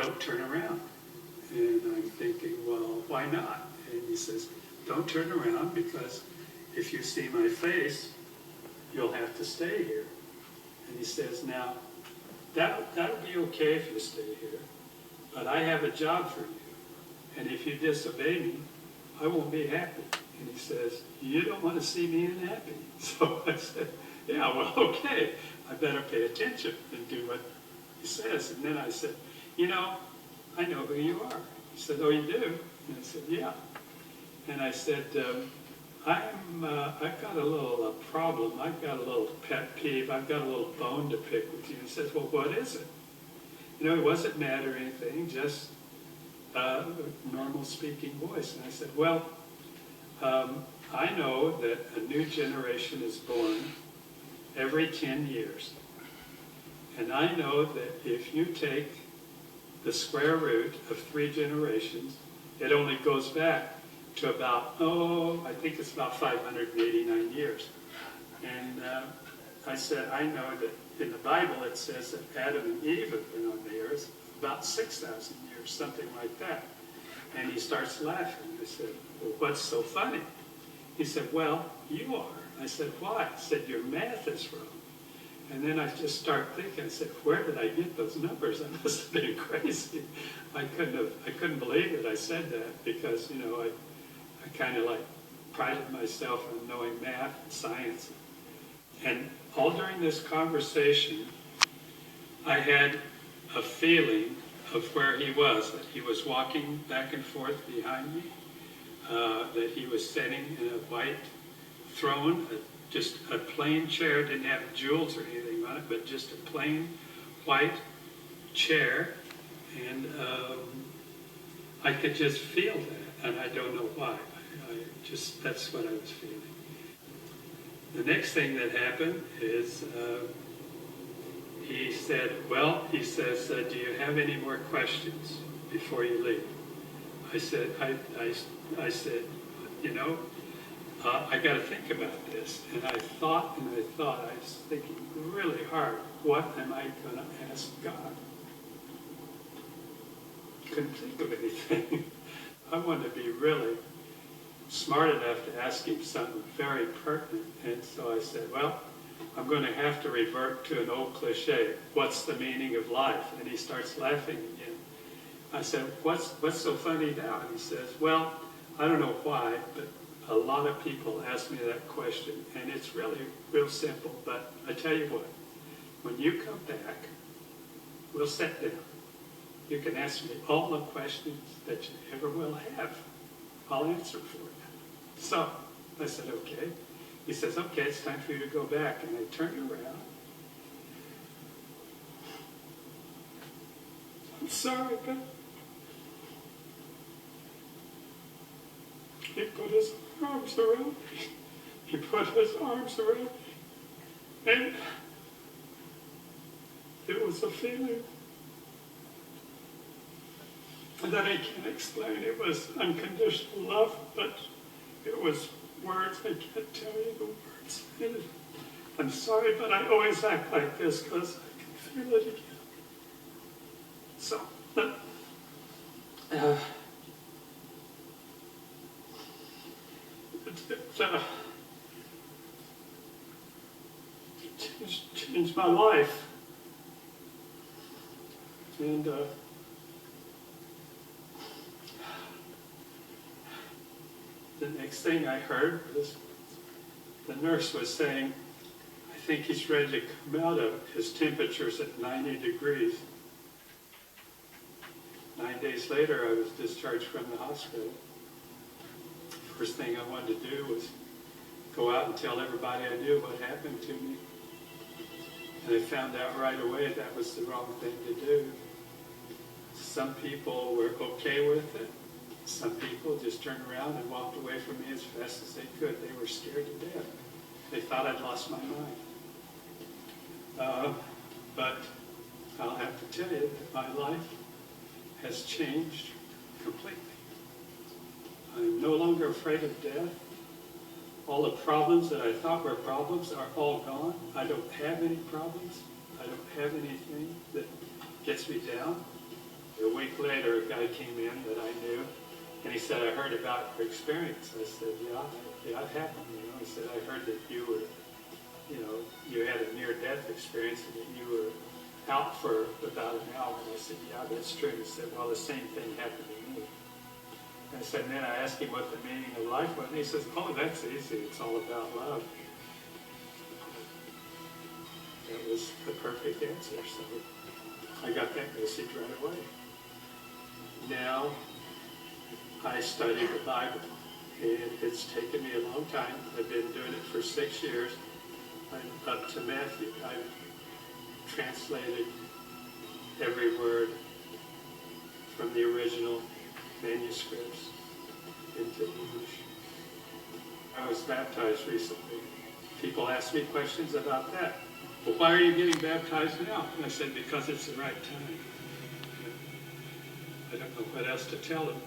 don't turn around. And I'm thinking, well, why not? And he says, don't turn around, because if you see my face, you'll have to stay here. And he says, now, that'll be okay if you stay here, but I have a job for you. And if you disobey me, I won't be happy. And he says, you don't want to see me unhappy. So I said, yeah, well, okay. I better pay attention and do what he says. And then I said, you know, I know who you are. He said, oh, you do? And I said, yeah. And I said, I've got a little problem. I've got a little pet peeve. I've got a little bone to pick with you. He says, well, what is it? You know, it wasn't mad or anything, just a normal speaking voice. And I said, well, I know that a new generation is born every 10 years. And I know that if you take the square root of 3 generations, it only goes back to about, I think it's about 589 years. And I said, I know that in the Bible it says that Adam and Eve have been on the earth about 6,000 years, something like that. And he starts laughing. I said, well, what's so funny? He said, well, you are. I said, why? He said, your math is wrong. And then I just start thinking, I said, where did I get those numbers? I must have been crazy. I couldn't believe it. I said that because, you know, I kind of like prided myself on knowing math and science. And all during this conversation, I had a feeling of where he was, that he was walking back and forth behind me, that he was sitting in a white throne, just a plain chair, didn't have jewels or anything on it, but just a plain white chair. And I could just feel that, and I don't know why. That's what I was feeling. The next thing that happened is he said, do you have any more questions before you leave? I said, you know, I got to think about this. And I thought, I was thinking really hard, what am I going to ask God? Couldn't think of anything. I wanted to be really smart enough to ask him something very pertinent. And so I said, well, I'm going to have to revert to an old cliche. What's the meaning of life? And he starts laughing again. I said, what's so funny now? And he says, well, I don't know why, but a lot of people ask me that question, and it's really real simple. But I tell you what, when you come back, we'll sit down. You can ask me all the questions that you ever will have. I'll answer for you. So I said, okay. He says, okay, it's time for you to go back. And I turned around. I'm sorry, but he put his arms around me. He put his arms around me. And it was a feeling that I can't explain. It was unconditional love, but it was words. I can't tell you the words. And I'm sorry, but I always act like this because I can feel it again. So, it changed my life. And the next thing I heard was the nurse was saying, I think he's ready to come out of it. His temperature's at 90 degrees. 9 days later, I was discharged from the hospital. First thing I wanted to do was go out and tell everybody I knew what happened to me. And I found out right away that was the wrong thing to do. Some people were okay with it. Some people just turned around and walked away from me as fast as they could. They were scared to death. They thought I'd lost my mind. But I'll have to tell you that my life has changed completely. I'm no longer afraid of death. All the problems that I thought were problems are all gone. I don't have any problems. I don't have anything that gets me down. A week later, a guy came in that I knew, and he said, I heard about your experience. I said, yeah, it happened. He said, I heard that you were, you had a near-death experience and that you were out for about an hour. And I said, yeah, that's true. He said, well, the same thing happened to me. I said, and then I asked him what the meaning of life was, and he says, oh, that's easy. It's all about love. That was the perfect answer. So I got that message right away. Now, I study the Bible, and it's taken me a long time. I've been doing it for 6 years. I'm up to Matthew. I've translated every word from the original manuscripts into English. I was baptized recently. People ask me questions about that. Well, why are you getting baptized now? And I said, because it's the right time. I don't know what else to tell them.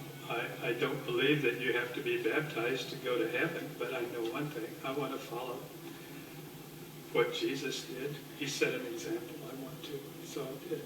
I don't believe that you have to be baptized to go to heaven, but I know one thing. I want to follow what Jesus did. He set an example. I want to, so I did.